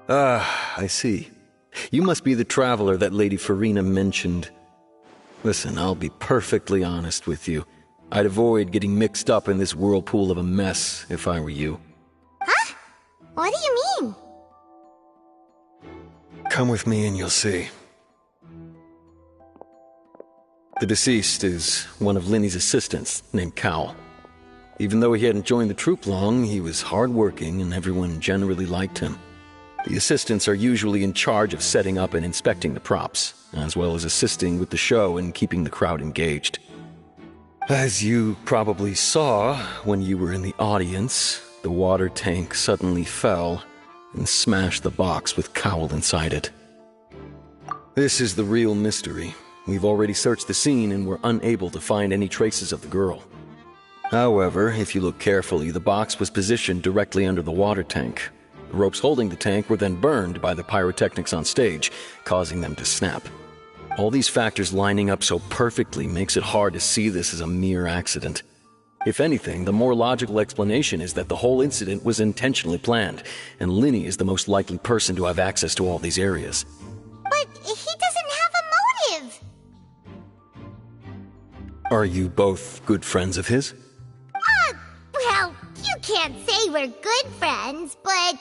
Ah, I see. You must be the traveler that Lady Farina mentioned. Listen, I'll be perfectly honest with you. I'd avoid getting mixed up in this whirlpool of a mess if I were you. Huh? What do you mean? Come with me and you'll see. The deceased is one of Linny's assistants, named Cal. Even though he hadn't joined the troupe long, he was hardworking and everyone generally liked him. The assistants are usually in charge of setting up and inspecting the props, as well as assisting with the show and keeping the crowd engaged. As you probably saw when you were in the audience, the water tank suddenly fell and smashed the box with Cowl inside it. This is the real mystery. We've already searched the scene and were unable to find any traces of the girl. However, if you look carefully, the box was positioned directly under the water tank. The ropes holding the tank were then burned by the pyrotechnics on stage, causing them to snap. All these factors lining up so perfectly makes it hard to see this as a mere accident. If anything, the more logical explanation is that the whole incident was intentionally planned, and Linny is the most likely person to have access to all these areas. But he doesn't have a motive! Are you both good friends of his? Well, you can't say we're good friends, but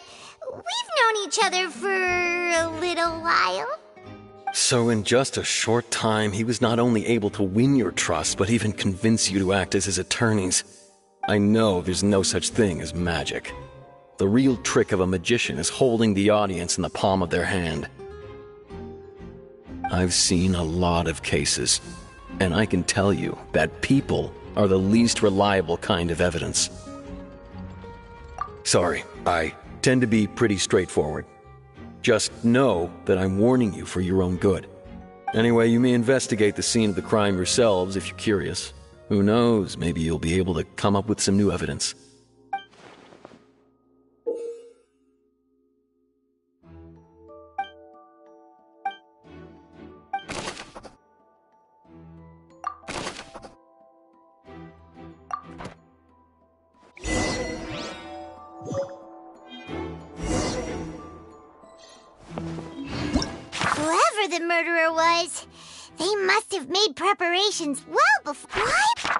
we've known each other for a little while. So in just a short time, he was not only able to win your trust, but even convince you to act as his attorneys. I know there's no such thing as magic. The real trick of a magician is holding the audience in the palm of their hand. I've seen a lot of cases, and I can tell you that people are the least reliable kind of evidence. Sorry, I tend to be pretty straightforward. Just know that I'm warning you for your own good. Anyway, you may investigate the scene of the crime yourselves if you're curious. Who knows, maybe you'll be able to come up with some new evidence. Whoever the murderer was, they must have made preparations well before... What?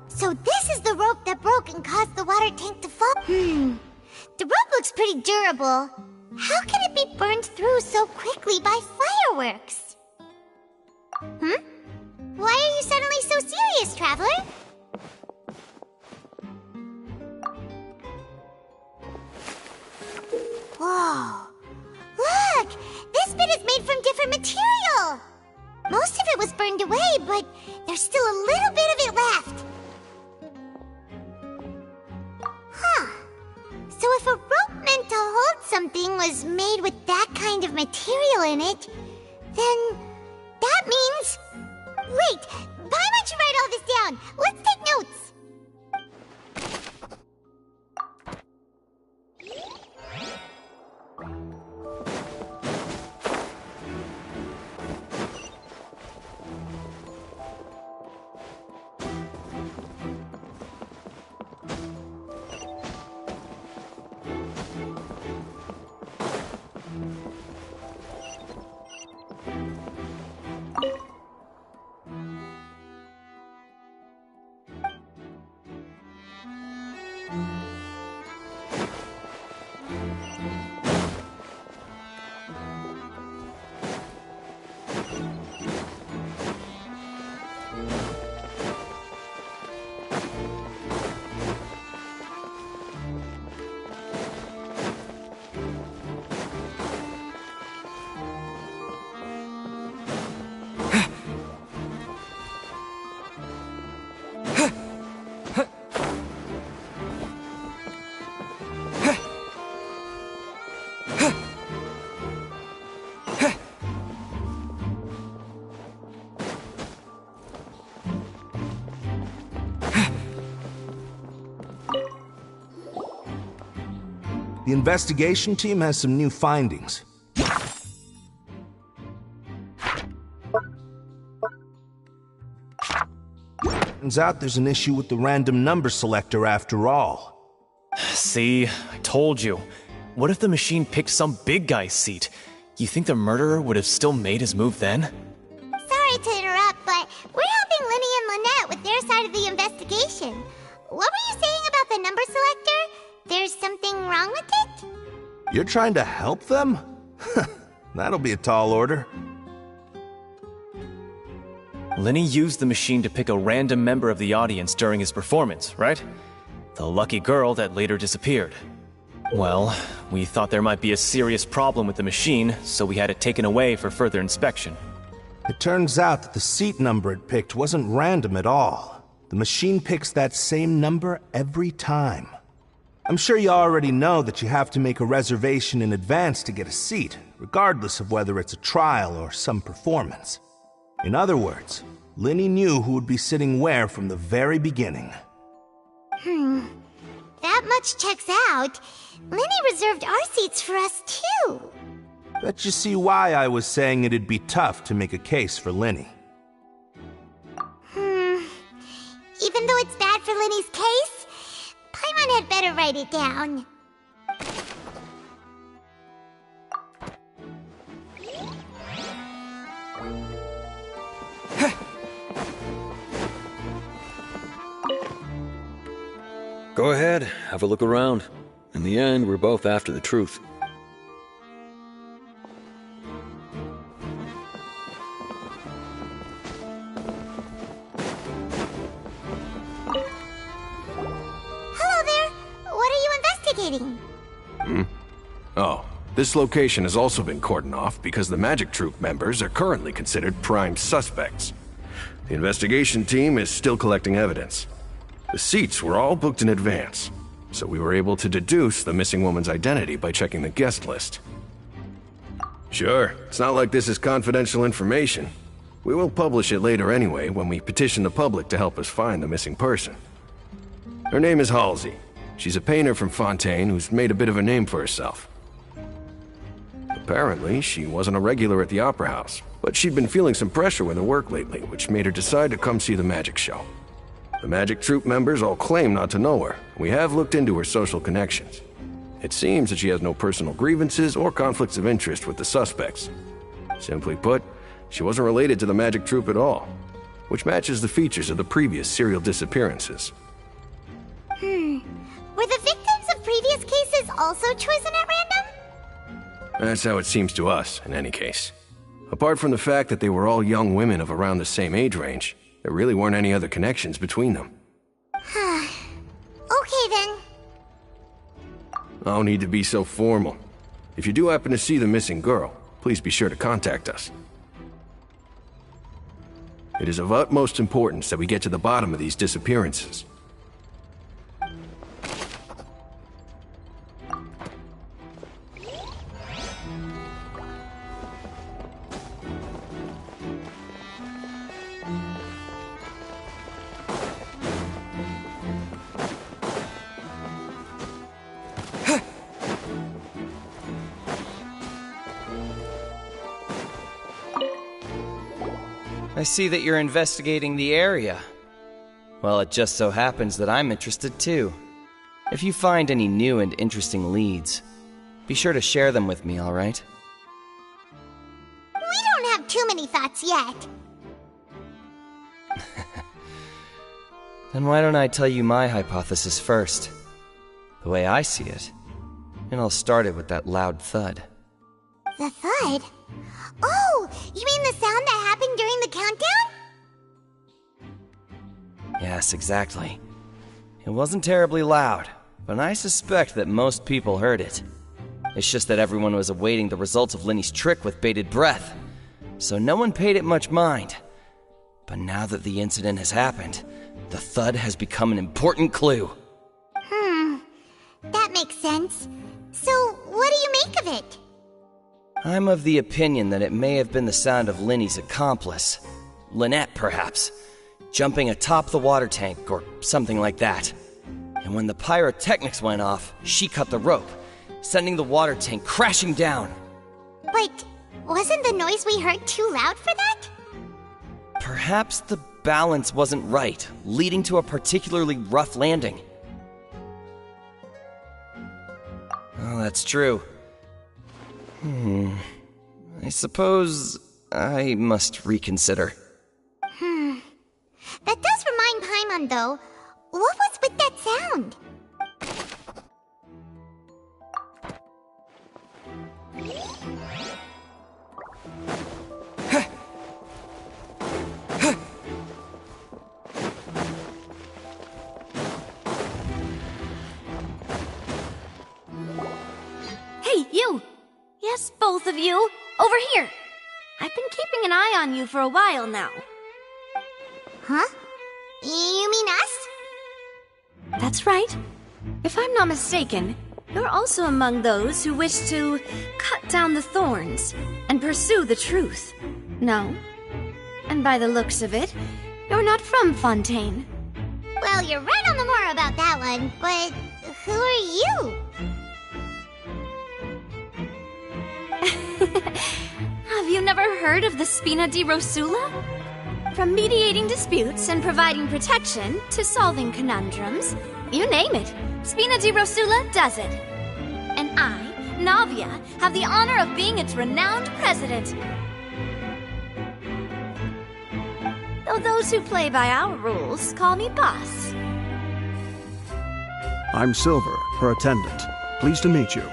So this is the rope that broke and caused the water tank to fall? The rope looks pretty durable. How can it be burned through so quickly by fireworks? Why are you suddenly so serious, Traveler? Whoa. Look! This bit is made from different material! Most of it was burned away, but there's still a little bit of it left. Huh. So if a rope meant to hold something was made with that kind of material in it, then that means... Wait, why don't you write all this down? Let's take notes. investigation team has some new findings. Turns out there's an issue with the random number selector after all. See, I told you. What if the machine picked some big guy's seat? You think the murderer would have still made his move then? Sorry to interrupt, but we're helping Linny and Lynette with their side of the investigation. What were you saying about the number selector? There's something wrong with it? You're trying to help them? That'll be a tall order. Linny used the machine to pick a random member of the audience during his performance, right? The lucky girl that later disappeared. Well, we thought there might be a serious problem with the machine, so we had it taken away for further inspection. It turns out that the seat number it picked wasn't random at all. The machine picks that same number every time. I'm sure you already know that you have to make a reservation in advance to get a seat, regardless of whether it's a trial or some performance. In other words, Linny knew who would be sitting where from the very beginning. That much checks out. Linny reserved our seats for us, too. Bet you see why I was saying it'd be tough to make a case for Linny. Even though it's bad for Linny's case, Paimon had better write it down. Go ahead, have a look around. In the end, we're both after the truth. Hello there. What are you investigating? Oh, this location has also been cordoned off because the Magic Troupe members are currently considered prime suspects. The investigation team is still collecting evidence. The seats were all booked in advance, so we were able to deduce the missing woman's identity by checking the guest list. Sure, it's not like this is confidential information. We will publish it later anyway when we petition the public to help us find the missing person. Her name is Halsey. She's a painter from Fontaine who's made a bit of a name for herself. Apparently, she wasn't a regular at the Opera House, but she'd been feeling some pressure with her work lately, which made her decide to come see the magic show. The Magic Troupe members all claim not to know her. We have looked into her social connections. It seems that she has no personal grievances or conflicts of interest with the suspects. Simply put, she wasn't related to the Magic Troupe at all, which matches the features of the previous serial disappearances. Were the victims of previous cases also chosen at random? That's how it seems to us, in any case. Apart from the fact that they were all young women of around the same age range, there really weren't any other connections between them. Okay then. No need to be so formal. If you do happen to see the missing girl, please be sure to contact us. It is of utmost importance that we get to the bottom of these disappearances. I see that you're investigating the area. Well, it just so happens that I'm interested too. If you find any new and interesting leads, be sure to share them with me, alright? We don't have too many thoughts yet. Then why don't I tell you my hypothesis first? The way I see it. It all started with that loud thud. The thud? Oh, you mean the sound that happened during the countdown? Yes, exactly. It wasn't terribly loud, but I suspect that most people heard it. It's just that everyone was awaiting the results of Linny's trick with bated breath, so no one paid it much mind. But now that the incident has happened, the thud has become an important clue. That makes sense. So, what do you make of it? I'm of the opinion that it may have been the sound of Linny's accomplice. Lynette, perhaps. Jumping atop the water tank, or something like that. And when the pyrotechnics went off, she cut the rope. sending the water tank crashing down. But wasn't the noise we heard too loud for that? Perhaps the balance wasn't right, leading to a particularly rough landing. Oh, that's true. I suppose I must reconsider. That does remind Paimon, though. What was with that sound? Hey, you! Yes, both of you! Over here! I've been keeping an eye on you for a while now. Huh? You mean us? That's right. If I'm not mistaken, you're also among those who wish to cut down the thorns and pursue the truth. No? And by the looks of it, you're not from Fontaine. Well, you're right on the more about that one, but who are you? Have you never heard of the Spina di Rosula? From mediating disputes and providing protection to solving conundrums, you name it, Spina di Rosula does it. And I, Navia, have the honor of being its renowned president. Though those who play by our rules call me boss. I'm Silver, her attendant. Pleased to meet you.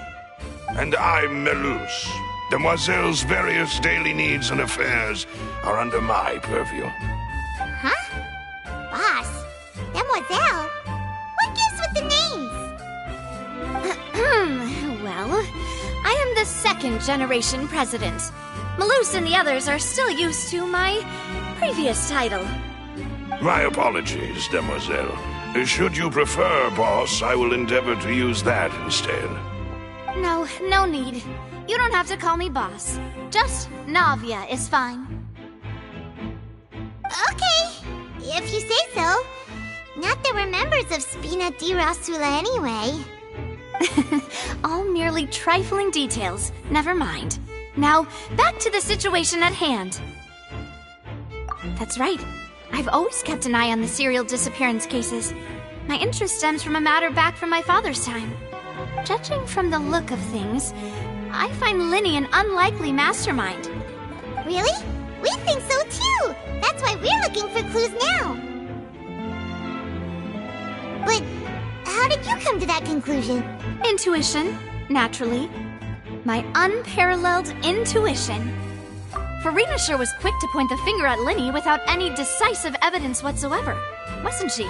And I'm Melus. Demoiselle's various daily needs and affairs are under my purview. Huh? Boss? Demoiselle? What gives with the names? Well, I am the second generation president. Malus and the others are still used to my previous title. My apologies, Demoiselle. Should you prefer, boss, I will endeavor to use that instead. No need. You don't have to call me boss. Just Navia is fine. Okay, if you say so. Not that we're members of Spina di Rosula anyway. All merely trifling details. Never mind. Now, back to the situation at hand. That's right. I've always kept an eye on the serial disappearance cases. My interest stems from a matter back from my father's time. Judging from the look of things, I find Linny an unlikely mastermind. Really? We think so too! That's why we're looking for clues now! But how did you come to that conclusion? Intuition, naturally. My unparalleled intuition. Farina sure was quick to point the finger at Linny without any decisive evidence whatsoever, wasn't she?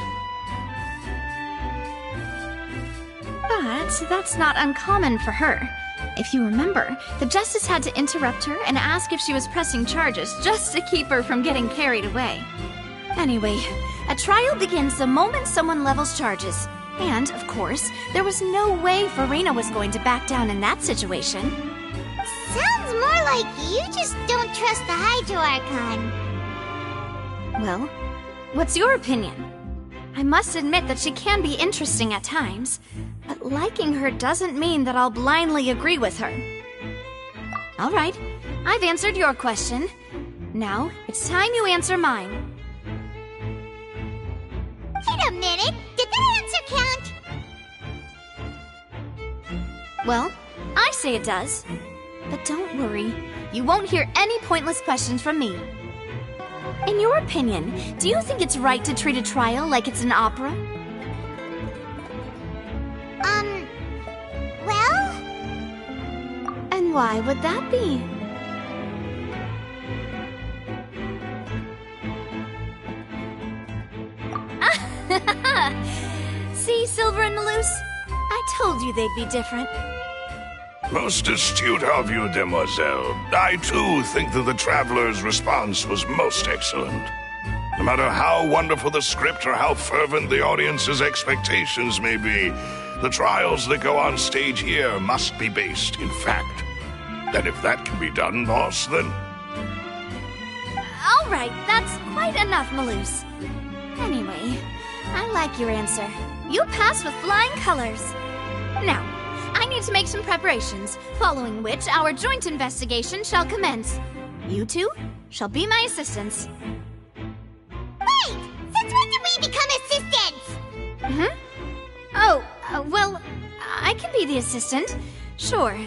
But that's not uncommon for her. If you remember, the Justice had to interrupt her and ask if she was pressing charges just to keep her from getting carried away. Anyway, a trial begins the moment someone levels charges. And, of course, there was no way Farina was going to back down in that situation. Sounds more like you just don't trust the Hydro Archon. Well, what's your opinion? I must admit that she can be interesting at times, but liking her doesn't mean that I'll blindly agree with her. All right, I've answered your question. Now, it's time you answer mine. Wait a minute! Did that answer count? Well, I say it does. But don't worry, you won't hear any pointless questions from me. In your opinion, do you think it's right to treat a trial like it's an opera? Well? And why would that be? See, Silver and Malus? I told you they'd be different. Most astute of you, Demoiselle. I, too, think that the Traveler's response was most excellent. No matter how wonderful the script or how fervent the audience's expectations may be, the trials that go on stage here must be based in fact. And if that can be done, boss, then... All right, that's quite enough, Malus. Anyway, I like your answer. You pass with flying colors. Now, I need to make some preparations, following which our joint investigation shall commence. You two shall be my assistants. Wait! Since when did we become assistants? Oh, well, I can be the assistant, sure.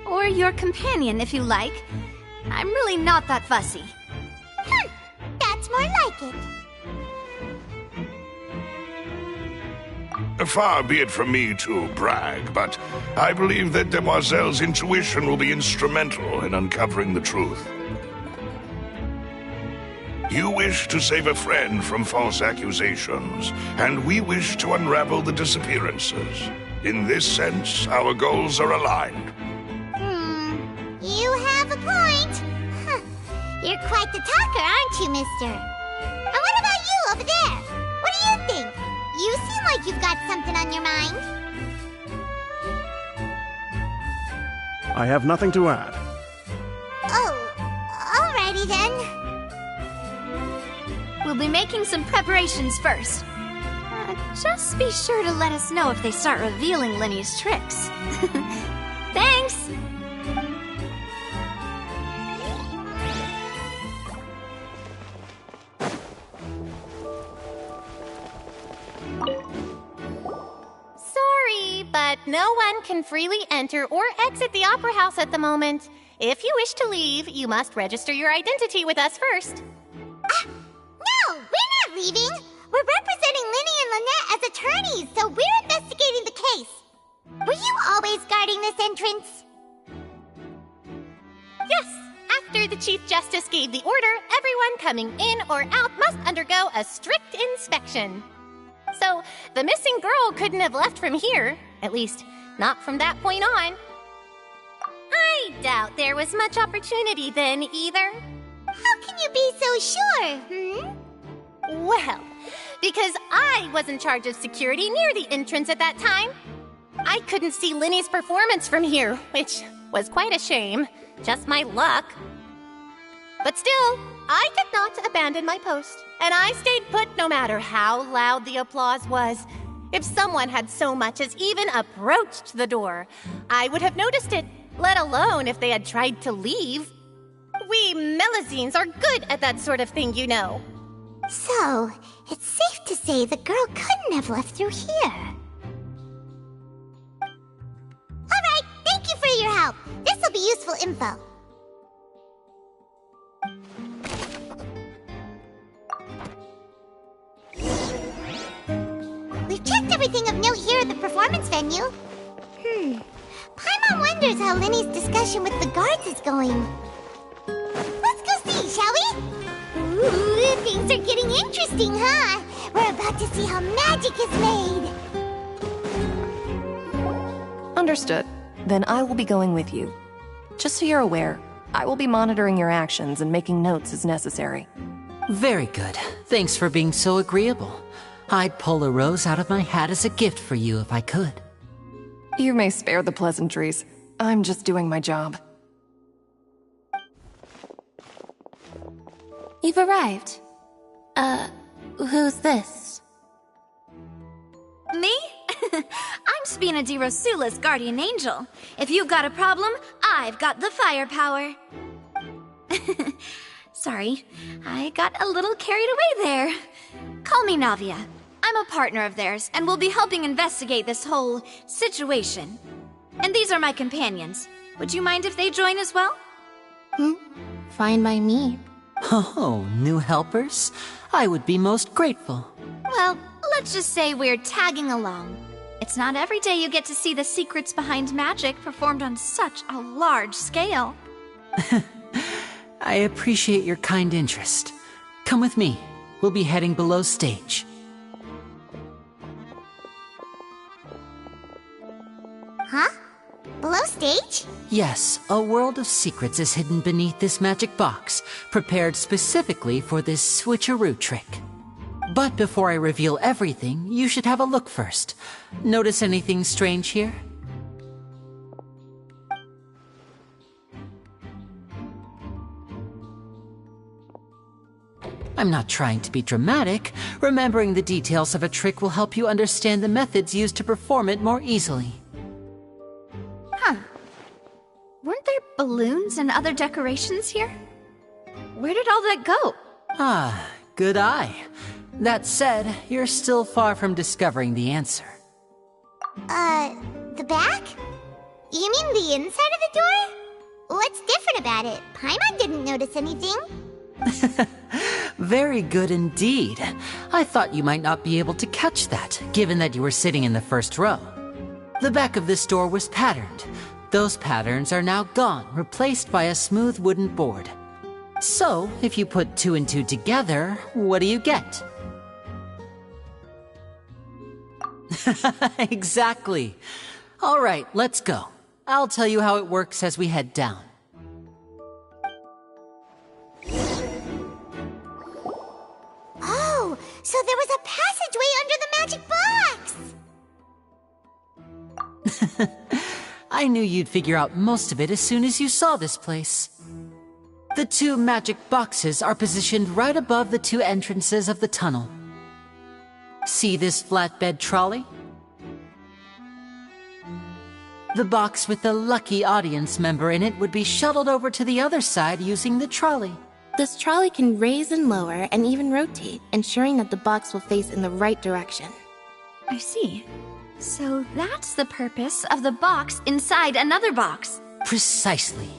Or your companion, if you like. I'm really not that fussy. That's more like it. Far be it from me to brag, but I believe that Demoiselle's intuition will be instrumental in uncovering the truth. You wish to save a friend from false accusations, and we wish to unravel the disappearances. In this sense, our goals are aligned. You have a point. You're quite the talker, aren't you, mister? And what about you over there? What do you think? You seem like you've got something on your mind. I have nothing to add. Oh, alrighty then. We'll be making some preparations first. Just be sure to let us know if they start revealing Lenny's tricks. Thanks! Sorry, but no one can freely enter or exit the Opera House at the moment. If you wish to leave, you must register your identity with us first. No, we're not leaving. We're representing Linny and Lynette as attorneys, so we're investigating the case. Were you always guarding this entrance? Yes, after the Chief Justice gave the order, everyone coming in or out must undergo a strict inspection. So, the missing girl couldn't have left from here. At least, not from that point on. I doubt there was much opportunity then, either. How can you be so sure, Well, because I was in charge of security near the entrance at that time. I couldn't see Linny's performance from here, which was quite a shame. Just my luck. But still, I did not abandon my post, and I stayed put no matter how loud the applause was. If someone had so much as even approached the door, I would have noticed it, let alone if they had tried to leave. We Melusines are good at that sort of thing, you know. So, it's safe to say the girl couldn't have left through here. Alright, thank you for your help. This'll be useful info. We've checked everything of note here at the performance venue. Paimon wonders how Linny's discussion with the guards is going. Let's go see, shall we? Ooh, things are getting interesting, huh? We're about to see how magic is made. Understood. Then I will be going with you. Just so you're aware, I will be monitoring your actions and making notes as necessary. Very good. Thanks for being so agreeable. I'd pull a rose out of my hat as a gift for you if I could. You may spare the pleasantries. I'm just doing my job. You've arrived. Who's this? Me? I'm Spina di Rosula's guardian angel. If you've got a problem, I've got the firepower. Sorry, I got a little carried away there. Call me Navia. I'm a partner of theirs, and will be helping investigate this whole situation. And these are my companions. Would you mind if they join as well? Fine by me. Oh, new helpers? I would be most grateful. Well, let's just say we're tagging along. It's not every day you get to see the secrets behind magic performed on such a large scale. I appreciate your kind interest. Come with me. We'll be heading below stage. Huh? Below stage? Yes, a world of secrets is hidden beneath this magic box, prepared specifically for this switcheroo trick. But before I reveal everything, you should have a look first. Notice anything strange here? I'm not trying to be dramatic. Remembering the details of a trick will help you understand the methods used to perform it more easily. balloons and other decorations here? Where did all that go? Ah, good eye. That said, you're still far from discovering the answer. The back? You mean the inside of the door? What's different about it? Paimon didn't notice anything. Very good indeed. I thought you might not be able to catch that, given that you were sitting in the first row. The back of this door was patterned. Those patterns are now gone, replaced by a smooth wooden board. So, if you put 2 and 2 together, what do you get? Exactly. All right, let's go. I'll tell you how it works as we head down. Oh, so there was a passageway under the magic box! I knew you'd figure out most of it as soon as you saw this place. The 2 magic boxes are positioned right above the 2 entrances of the tunnel. See this flatbed trolley? The box with the lucky audience member in it would be shuttled over to the other side using the trolley. This trolley can raise and lower and even rotate, ensuring that the box will face in the right direction. I see. So that's the purpose of the box inside another box. Precisely.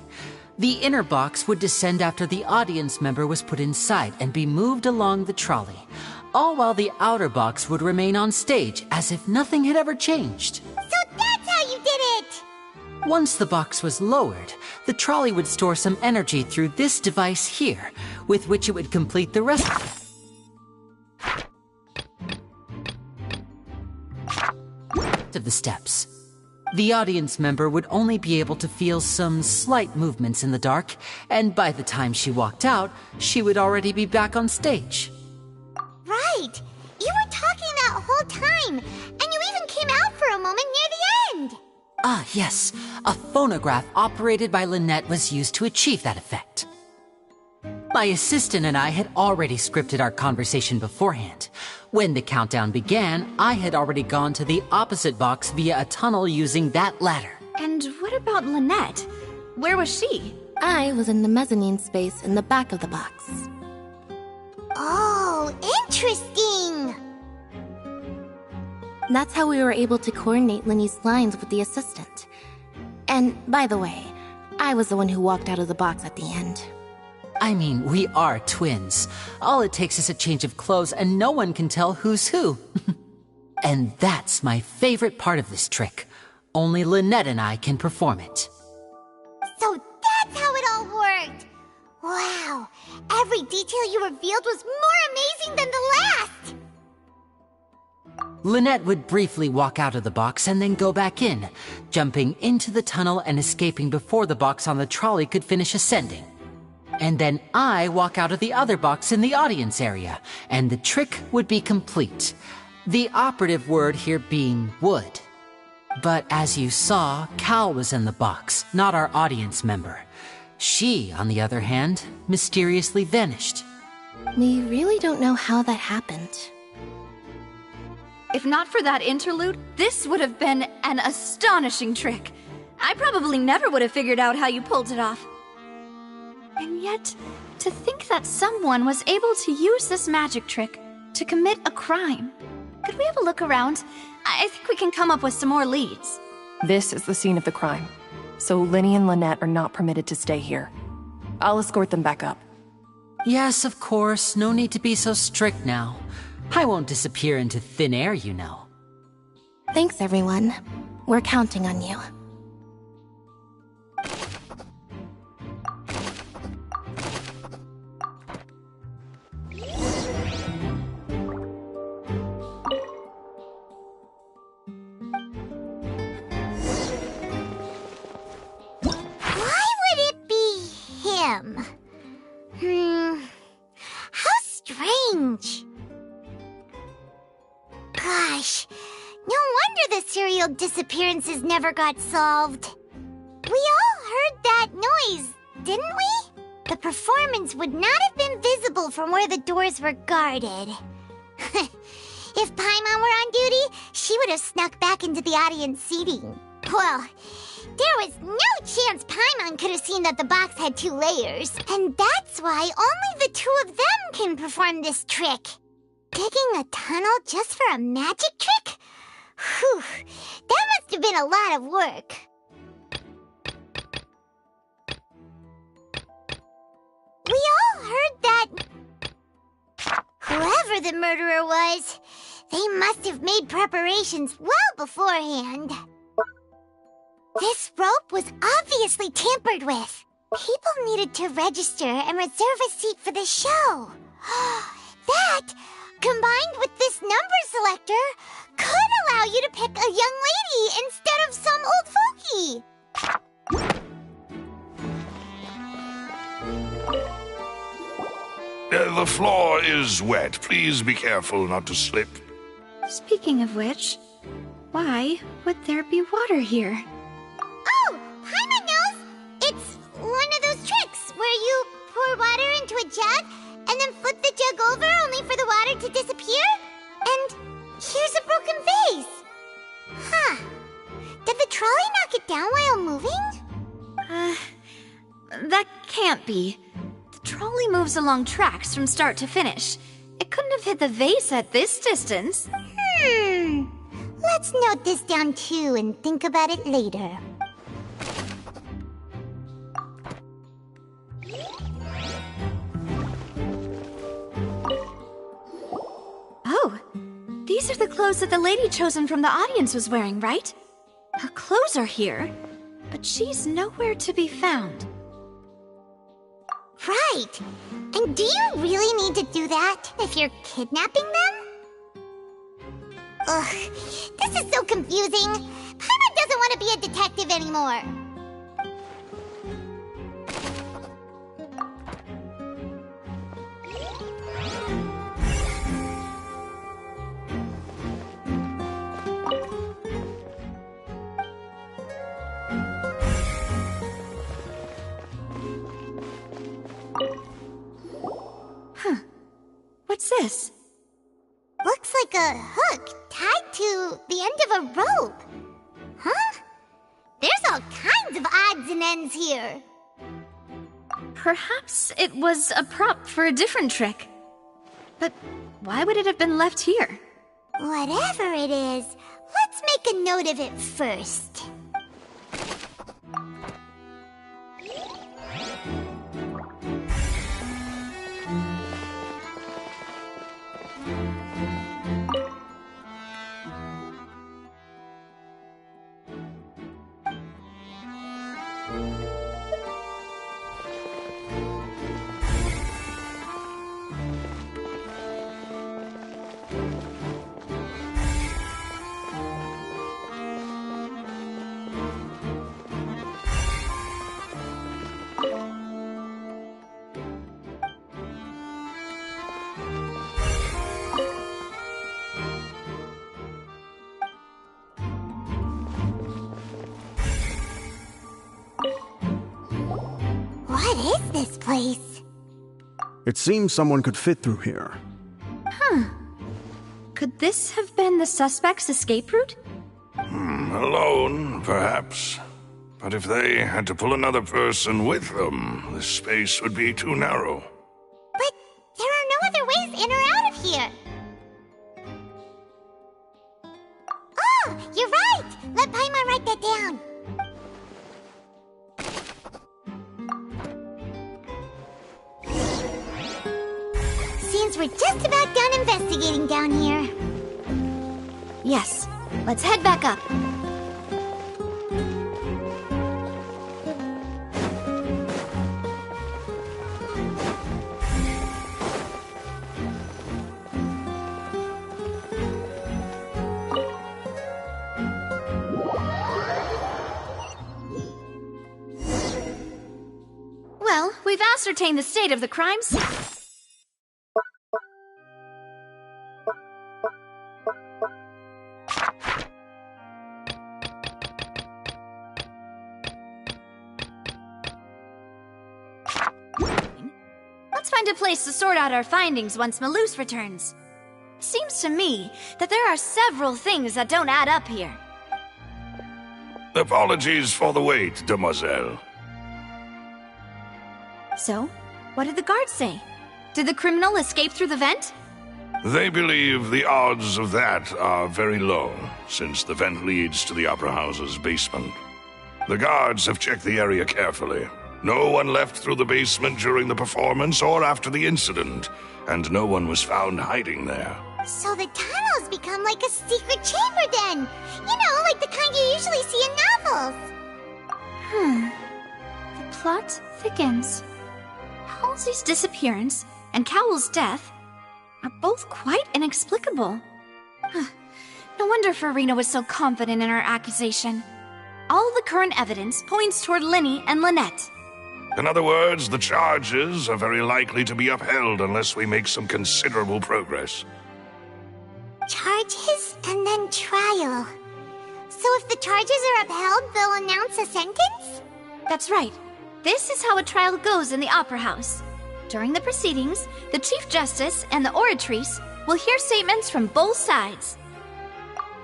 The inner box would descend after the audience member was put inside and be moved along the trolley, all while the outer box would remain on stage as if nothing had ever changed. So that's how you did it! Once the box was lowered, the trolley would store some energy through this device here, with which it would complete the rest of the steps. The audience member would only be able to feel some slight movements in the dark, and by the time she walked out, she would already be back on stage. Right! You were talking that whole time, and you even came out for a moment near the end! Ah, yes. A phonograph operated by Lynette was used to achieve that effect. My assistant and I had already scripted our conversation beforehand. When the countdown began, I had already gone to the opposite box via a tunnel using that ladder. And what about Lynette? Where was she? I was in the mezzanine space in the back of the box. Oh, interesting! That's how we were able to coordinate Linny's lines with the assistant. And, by the way, I was the one who walked out of the box at the end. I mean, we are twins. All it takes is a change of clothes and no one can tell who's who. And that's my favorite part of this trick. Only Lynette and I can perform it. So that's how it all worked! Wow, every detail you revealed was more amazing than the last! Lynette would briefly walk out of the box and then go back in, jumping into the tunnel and escaping before the box on the trolley could finish ascending. And then I walk out of the other box in the audience area, and the trick would be complete. The operative word here being would. But as you saw, Cal was in the box, not our audience member. She, on the other hand, mysteriously vanished. We really don't know how that happened. If not for that interlude, this would have been an astonishing trick. I probably never would have figured out how you pulled it off. And yet, to think that someone was able to use this magic trick to commit a crime. Could we have a look around? I think we can come up with some more leads. This is the scene of the crime, so Linny and Lynette are not permitted to stay here. I'll escort them back up. Yes, of course. No need to be so strict now. I won't disappear into thin air, you know. Thanks, everyone. We're counting on you. Why would it be him? How strange. Gosh, no wonder the serial disappearances never got solved. We all heard that noise, didn't we? The performance would not have been visible from where the doors were guarded. If Paimon were on duty, she would have snuck back into the audience seating. Well, There was no chance Paimon could have seen that the box had 2 layers. And that's why only the 2 of them can perform this trick. Digging a tunnel just for a magic trick? Whew, that must have been a lot of work. We all heard that whoever the murderer was, they must have made preparations well beforehand. This rope was obviously tampered with. People needed to register and reserve a seat for the show. That, combined with this number selector, could allow you to pick a young lady instead of some old fogey. The floor is wet. Please be careful not to slip. Speaking of which, why would there be water here? Oh, Paimon knows! It's one of those tricks where you pour water into a jug and then flip the jug over only for the water to disappear? And here's a broken vase! Huh. Did the trolley knock it down while moving? That can't be. The trolley moves along tracks from start to finish. It couldn't have hit the vase at this distance. Let's note this down too and think about it later. Oh, these are the clothes that the lady chosen from the audience was wearing, right? Her clothes are here, but she's nowhere to be found. Right! And do you really need to do that if you're kidnapping them? Ugh, this is so confusing. Paimon doesn't want to be a detective anymore. What's this? Looks like a hook tied to the end of a rope. Huh? There's all kinds of odds and ends here. Perhaps it was a prop for a different trick. But why would it have been left here? Whatever it is, let's make a note of it first. What is this place? It seems someone could fit through here. Huh. Could this have been the suspect's escape route? Alone, perhaps. But if they had to pull another person with them, the space would be too narrow. But there are no other ways in or out of here. Oh, you're right! Let Paimon write that down. Seems we're just about done investigating down here. Yes. Let's head back up. Well, we've ascertained the state of the crime scene. Let's find a place to sort out our findings once Malus returns. Seems to me that there are several things that don't add up here. Apologies for the wait, demoiselle. So, what did the guards say? Did the criminal escape through the vent? They believe the odds of that are very low, since the vent leads to the Opera House's basement. The guards have checked the area carefully. No one left through the basement during the performance or after the incident, and no one was found hiding there. So the tunnels become like a secret chamber then! You know, like the kind you usually see in novels! The plot thickens. Halsey's disappearance and Cowell's death are both quite inexplicable. No wonder Farina was so confident in her accusation. All the current evidence points toward Linny and Lynette. In other words, the charges are very likely to be upheld unless we make some considerable progress. Charges and then trial. So if the charges are upheld, they'll announce a sentence? That's right. This is how a trial goes in the Opera House. During the proceedings, the Chief Justice and the Oratrice will hear statements from both sides.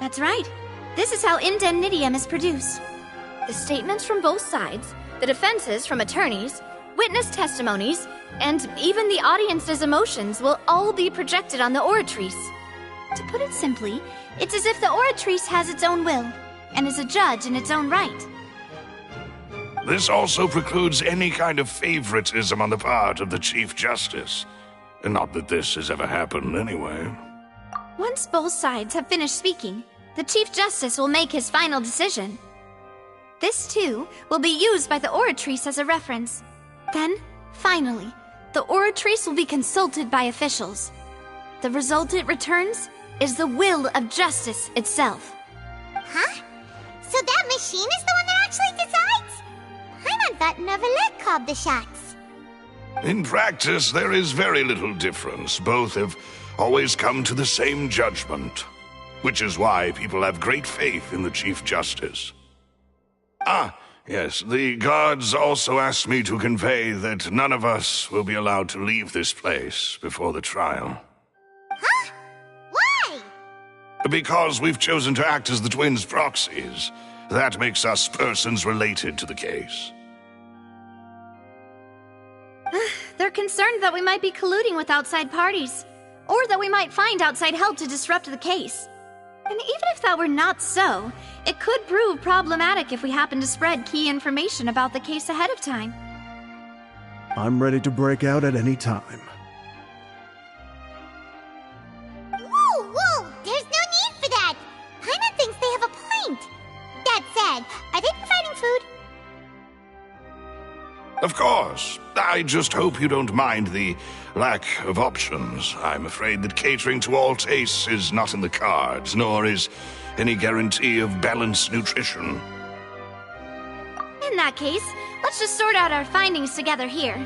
That's right. This is how indemnitium is produced. The statements from both sides, the defenses from attorneys, witness testimonies, and even the audience's emotions will all be projected on the Oratrice. To put it simply, it's as if the Oratrice has its own will, and is a judge in its own right. This also precludes any kind of favoritism on the part of the Chief Justice. And not that this has ever happened anyway. Once both sides have finished speaking, the Chief Justice will make his final decision. This, too, will be used by the Oratrice as a reference. Then, finally, the Oratrice will be consulted by officials. The result it returns is the will of justice itself. Huh? So that machine is the one that actually decides? Paimon thought Neuvillette called the shots. In practice, there is very little difference. Both have always come to the same judgment, which is why people have great faith in the Chief Justice. Ah, yes, the guards also asked me to convey that none of us will be allowed to leave this place before the trial. Huh? Why? Because we've chosen to act as the twins' proxies. That makes us persons related to the case. They're concerned that we might be colluding with outside parties, or that we might find outside help to disrupt the case. And even if that were not so, it could prove problematic if we happen to spread key information about the case ahead of time. I'm ready to break out at any time. Whoa! There's no need for that! Paimon thinks they have a point. That said, are they providing food? Of course. I just hope you don't mind the lack of options. I'm afraid that catering to all tastes is not in the cards, nor is any guarantee of balanced nutrition. In that case, let's just sort out our findings together here.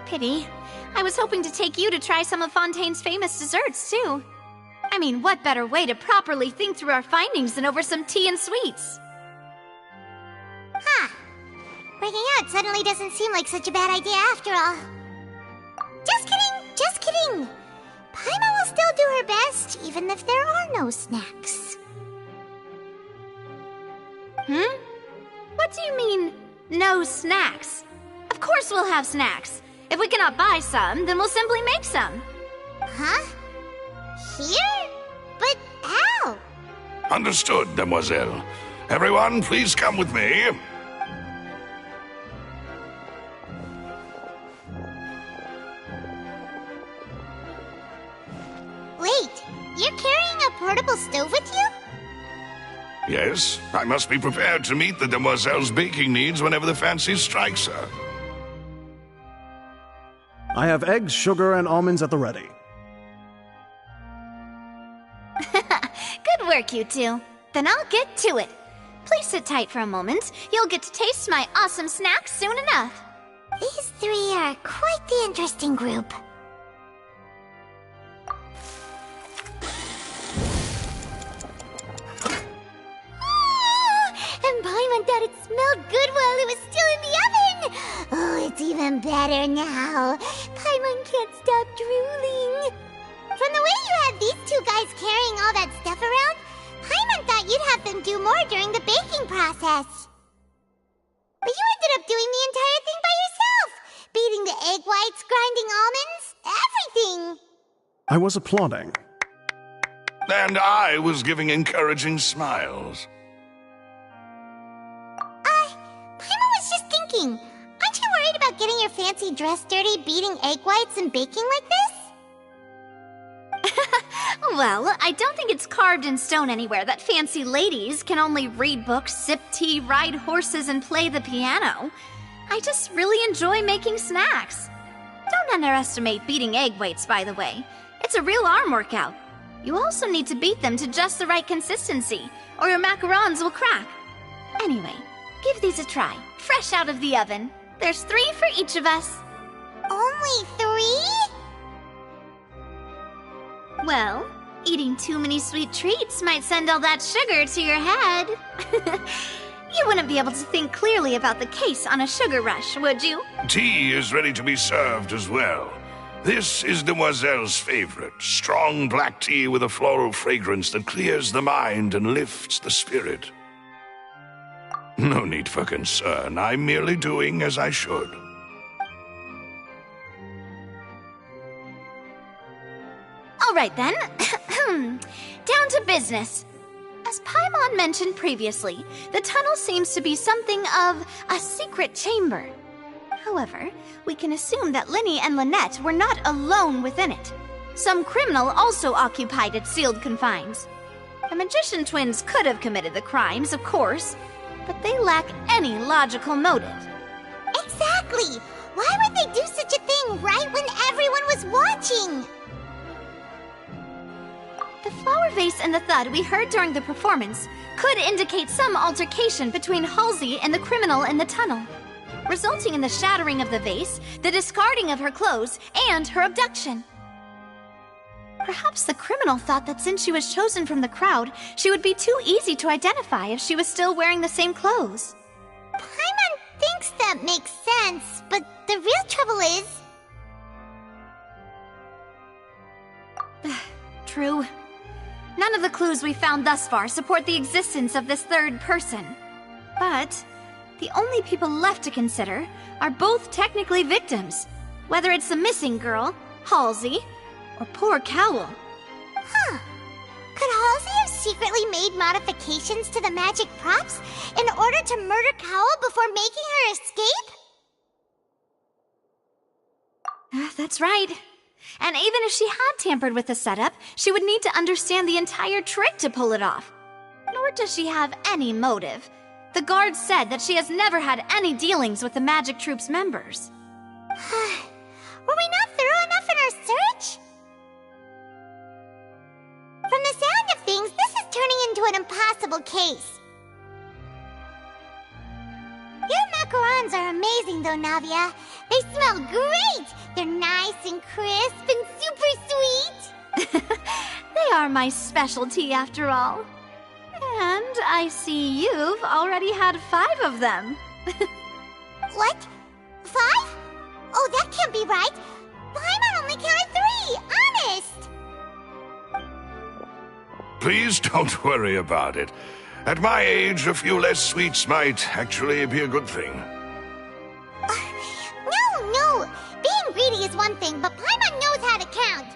Pity. I was hoping to take you to try some of Fontaine's famous desserts, too. I mean, what better way to properly think through our findings than over some tea and sweets? Huh. Breaking out suddenly doesn't seem like such a bad idea after all. Just kidding! Paimon will still do her best, even if there are no snacks. What do you mean, no snacks? Of course we'll have snacks. If we cannot buy some, then we'll simply make some. Huh? Here? But how? Understood, demoiselle. Everyone, please come with me. Wait, you're carrying a portable stove with you? Yes, I must be prepared to meet the demoiselle's baking needs whenever the fancy strikes her. I have eggs, sugar, and almonds at the ready. Good work, you two. Then I'll get to it. Please sit tight for a moment. You'll get to taste my awesome snacks soon enough. These three are quite the interesting group. And Paimon thought it smelled good while it was still in the oven! Oh, it's even better now. Paimon can't stop drooling. From the way you had these two guys carrying all that stuff around, Paimon thought thought you'd have them do more during the baking process. But you ended up doing the entire thing by yourself! Beating the egg whites, grinding almonds, everything! I was applauding. And I was giving encouraging smiles. Paimon was just thinking, aren't you worried about getting your fancy dress dirty beating egg whites and baking like this? Well, I don't think it's carved in stone anywhere that fancy ladies can only read books, sip tea, ride horses, and play the piano. I just really enjoy making snacks. Don't underestimate beating egg whites, by the way. It's a real arm workout. You also need to beat them to just the right consistency, or your macarons will crack. Anyway, give these a try, fresh out of the oven. There's 3 for each of us. Only 3? Well, eating too many sweet treats might send all that sugar to your head. You wouldn't be able to think clearly about the case on a sugar rush, would you? Tea is ready to be served as well. This is Demoiselle's favorite, strong black tea with a floral fragrance that clears the mind and lifts the spirit. No need for concern. I'm merely doing as I should. All right then. Down to business. As Paimon mentioned previously, the tunnel seems to be something of a secret chamber. However, we can assume that Linny and Lynette were not alone within it. Some criminal also occupied its sealed confines. The magician twins could have committed the crimes, of course, but they lack any logical motive. Exactly! Why would they do such a thing right when everyone was watching? The flower vase and the thud we heard during the performance could indicate some altercation between Halsey and the criminal in the tunnel, resulting in the shattering of the vase, the discarding of her clothes, and her abduction. Perhaps the criminal thought that since she was chosen from the crowd, she would be too easy to identify if she was still wearing the same clothes. Paimon thinks that makes sense, but the real trouble is... True. None of the clues we found thus far support the existence of this third person. But the only people left to consider are both technically victims, whether it's the missing girl, Halsey, or poor Cowell. Huh. Could Halsey have secretly made modifications to the magic props in order to murder Cowell before making her escape? That's right. And even if she had tampered with the setup, she would need to understand the entire trick to pull it off. Nor does she have any motive. The guards said that she has never had any dealings with the Magic Troop's members. Were we not thorough enough in our search? From the sound of things, this is turning into an impossible case. Your macarons are amazing, though, Navia. They smell great! They're nice and crisp and super sweet! They are my specialty, after all. And I see you've already had 5 of them. What? 5? Oh, that can't be right! Paimon only counted 3! Honest! Please don't worry about it. At my age, a few less sweets might actually be a good thing. No! Being greedy is one thing, but Paimon knows how to count.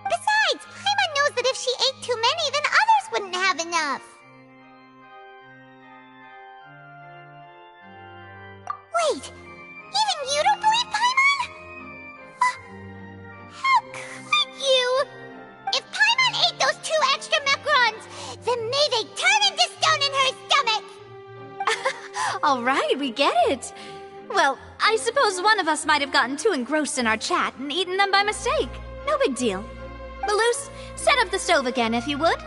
Besides, Paimon knows that if she ate too many, then others wouldn't have enough. Wait, even you don't believe Paimon? How could you? If Paimon ate those 2 extra macarons, then may they turn into stone in her stomach! All right, we get it. Well, I suppose one of us might have gotten too engrossed in our chat and eaten them by mistake. No big deal. Malus, set up the stove again if you would.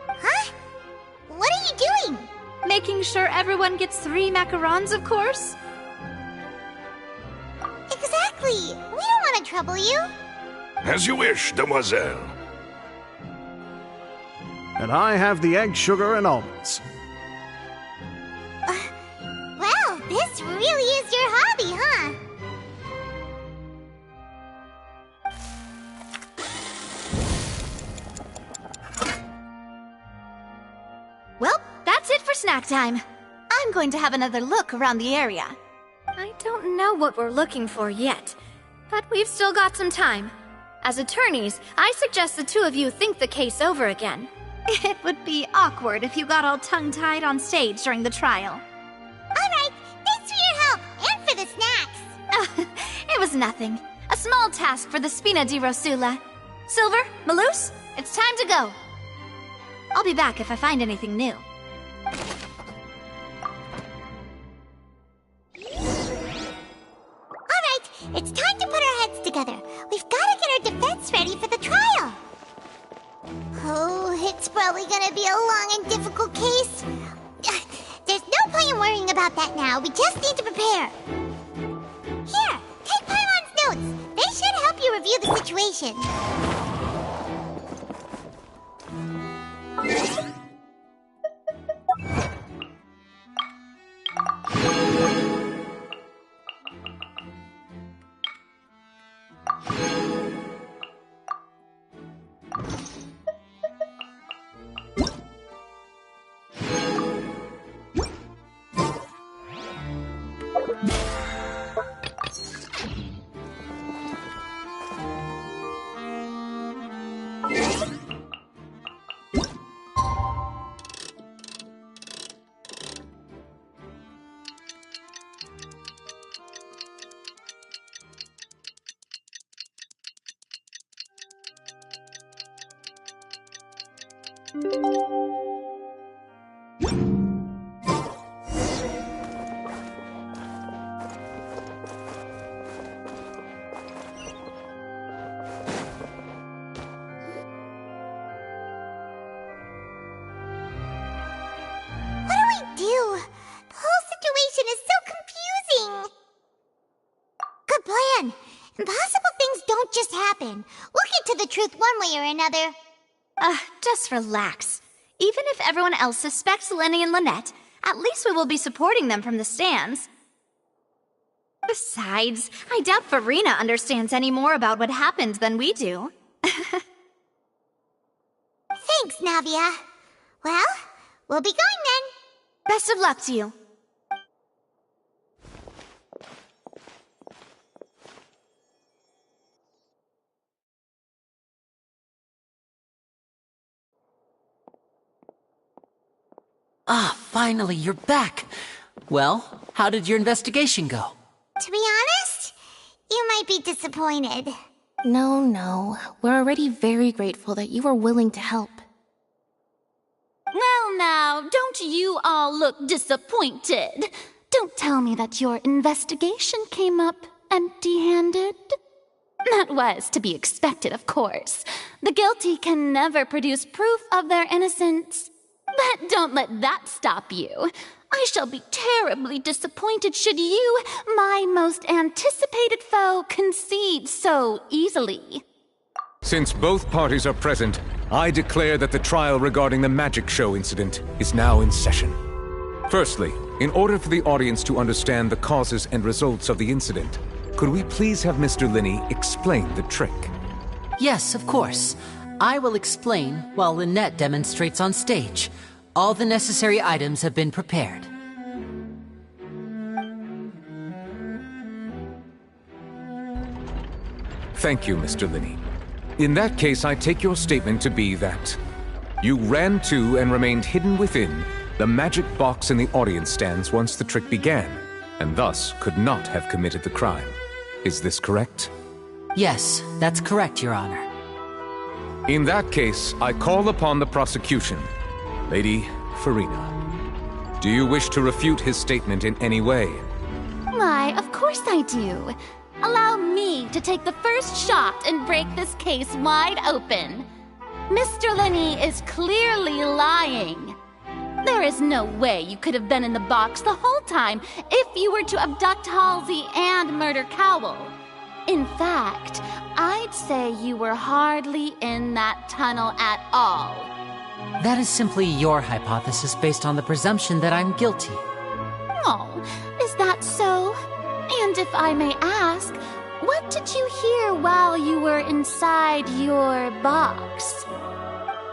Huh? What are you doing? Making sure everyone gets 3 macarons, of course. Exactly. We don't want to trouble you. As you wish, Demoiselle. And I have the egg, sugar, and almonds. Well, this really is your hobby, huh? Well snack time. I'm going to have another look around the area. I don't know what we're looking for yet, but we've still got some time. As attorneys, I suggest the two of you think the case over again. It would be awkward if you got all tongue-tied on stage during the trial. Alright, thanks for your help, and for the snacks. It was nothing. A small task for the Spina di Rosula. Silver, Malus, it's time to go. I'll be back if I find anything new. Alright, it's time to put our heads together. We've got to get our defense ready for the trial. Oh, it's probably gonna be a long and difficult case. There's no point in worrying about that now. We just need to prepare. Here, take Pylon's notes. They should help you review the situation. Impossible things don't just happen. We'll get to the truth one way or another. Just relax. Even if everyone else suspects Lenny and Lynette, at least we will be supporting them from the stands. Besides, I doubt Farina understands any more about what happened than we do. Thanks, Navia. Well, we'll be going then. Best of luck to you. Ah, finally, you're back. Well, how did your investigation go? To be honest, you might be disappointed. No. We're already very grateful that you were willing to help. Well now, don't you all look disappointed. Don't tell me that your investigation came up empty-handed. That was to be expected, of course. The guilty can never produce proof of their innocence. But don't let that stop you. I shall be terribly disappointed should you, my most anticipated foe, concede so easily. Since both parties are present, I declare that the trial regarding the magic show incident is now in session. Firstly, in order for the audience to understand the causes and results of the incident, could we please have Mr. Linney explain the trick? Yes, of course. I will explain while Lynette demonstrates on stage. All the necessary items have been prepared. Thank you, Mr. Linney. In that case, I take your statement to be that you ran to and remained hidden within the magic box in the audience stands once the trick began, and thus could not have committed the crime. Is this correct? Yes, that's correct, Your Honor. In that case, I call upon the prosecution. Lady Farina, do you wish to refute his statement in any way? Why, of course I do. Allow me to take the first shot and break this case wide open. Mr. Linney is clearly lying. There is no way you could have been in the box the whole time if you were to abduct Halsey and murder Cowell. In fact, I'd say you were hardly in that tunnel at all. That is simply your hypothesis based on the presumption that I'm guilty. Oh, is that so? And if I may ask, what did you hear while you were inside your box?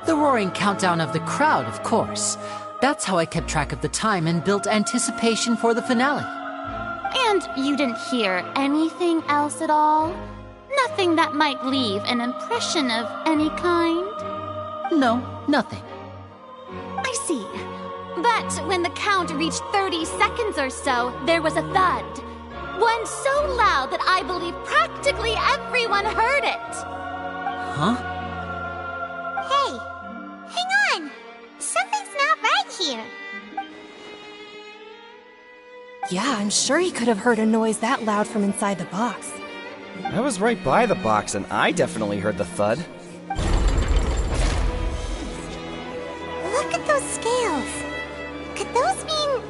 The roaring countdown of the crowd, of course. That's how I kept track of the time and built anticipation for the finale. And you didn't hear anything else at all? Nothing that might leave an impression of any kind? No, nothing. I see. But when the count reached 30 seconds or so, there was a thud. One so loud that I believe practically everyone heard it. Huh? Hey, hang on. Something's not right here. Yeah, I'm sure he could have heard a noise that loud from inside the box. I was right by the box, and I definitely heard the thud. Look at those scales. Could those mean...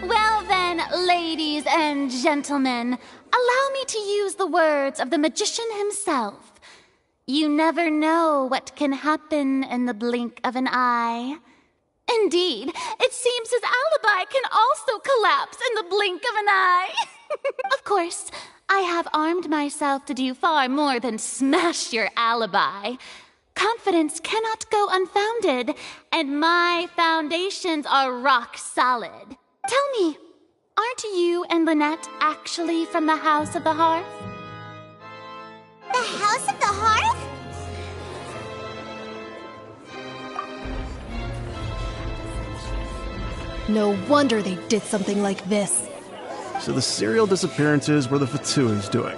Well then, ladies and gentlemen, allow me to use the words of the magician himself. You never know what can happen in the blink of an eye. Indeed, it seems his alibi can also collapse in the blink of an eye. Of course, I have armed myself to do far more than smash your alibi. Confidence cannot go unfounded, and my foundations are rock solid. Tell me, aren't you and Lynette actually from the House of the Hearth? The House of the Hearth? No wonder they did something like this. So the serial disappearances were the Fatui's doing.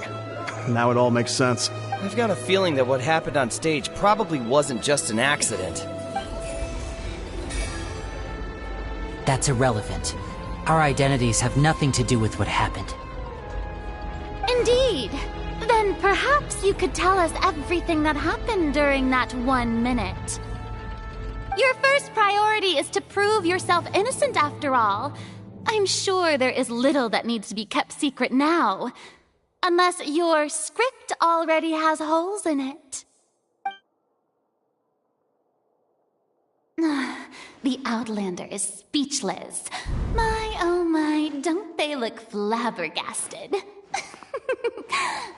Now it all makes sense. I've got a feeling that what happened on stage probably wasn't just an accident. That's irrelevant. Our identities have nothing to do with what happened. Indeed. Then perhaps you could tell us everything that happened during that 1 minute. Your first priority is to prove yourself innocent after all. I'm sure there is little that needs to be kept secret now. Unless your script already has holes in it. The Outlander is speechless. My, oh my, don't they look flabbergasted?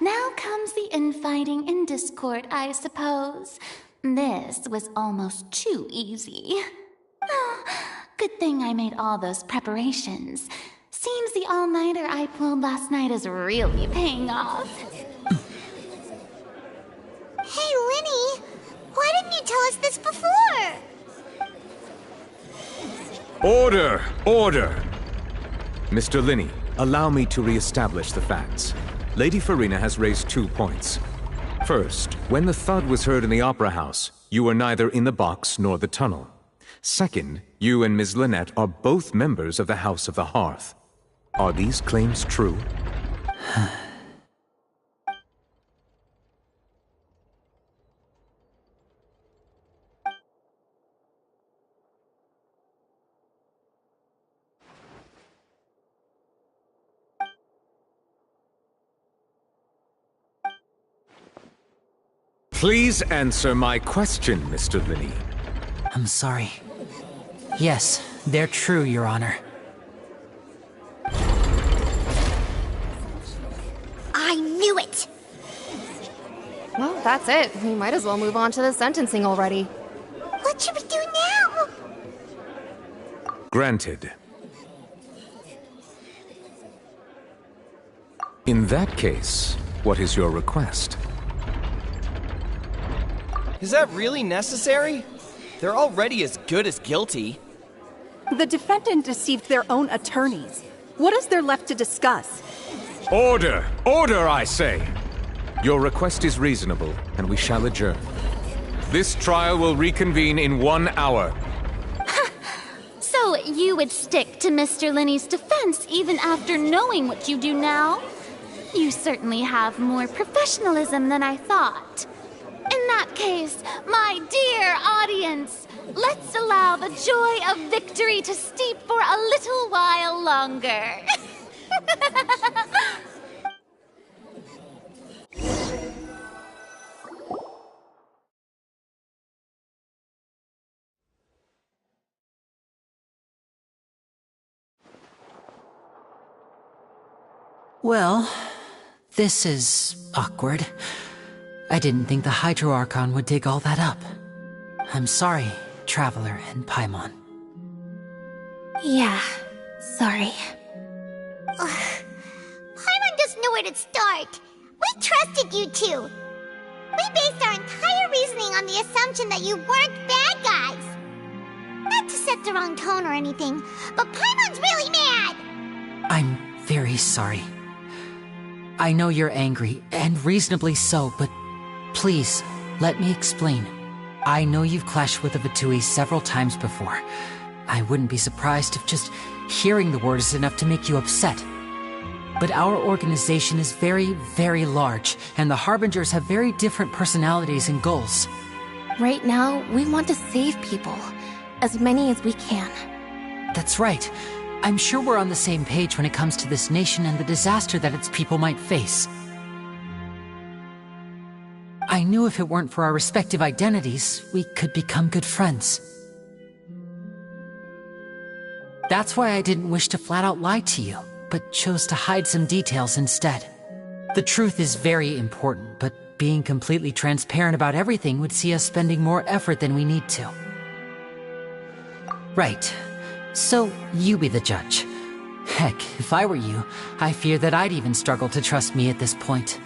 Now comes the infighting and discord, I suppose. This was almost too easy. Good thing I made all those preparations. Seems the all-nighter I pulled last night is really paying off. Hey, Linny, why didn't you tell us this before? Order! Order! Mr. Linney, allow me to re-establish the facts. Lady Farina has raised 2 points. First, when the thud was heard in the Opera House, you were neither in the box nor the tunnel. Second, you and Ms. Lynette are both members of the House of the Hearth. Are these claims true? Please answer my question, Mr. Linney. I'm sorry. Yes, they're true, Your Honor. I knew it! Well, that's it. We might as well move on to the sentencing already. What should we do now? Granted. In that case, what is your request? Is that really necessary? They're already as good as guilty. The defendant deceived their own attorneys. What is there left to discuss? Order! Order, I say! Your request is reasonable, and we shall adjourn. This trial will reconvene in 1 hour. So you would stick to Mr. Linney's defense even after knowing what you do now? You certainly have more professionalism than I thought. In that case, my dear audience, let's allow the joy of victory to steep for a little while longer. Well, this is awkward. I didn't think the Hydro Archon would dig all that up. I'm sorry, Traveler and Paimon. Yeah, sorry. Paimon doesn't know where to start. We trusted you two. We based our entire reasoning on the assumption that you weren't bad guys. Not to set the wrong tone or anything, but Paimon's really mad! I'm very sorry. I know you're angry, and reasonably so, but please, let me explain. I know you've clashed with the Fatui several times before. I wouldn't be surprised if just hearing the word is enough to make you upset. But our organization is very, very large, and the Harbingers have very different personalities and goals. Right now, we want to save people. As many as we can. That's right. I'm sure we're on the same page when it comes to this nation and the disaster that its people might face. I knew if it weren't for our respective identities, we could become good friends. That's why I didn't wish to flat out lie to you, but chose to hide some details instead. The truth is very important, but being completely transparent about everything would see us spending more effort than we need to. Right. So, you be the judge. Heck, if I were you, I fear that I'd even struggle to trust me at this point.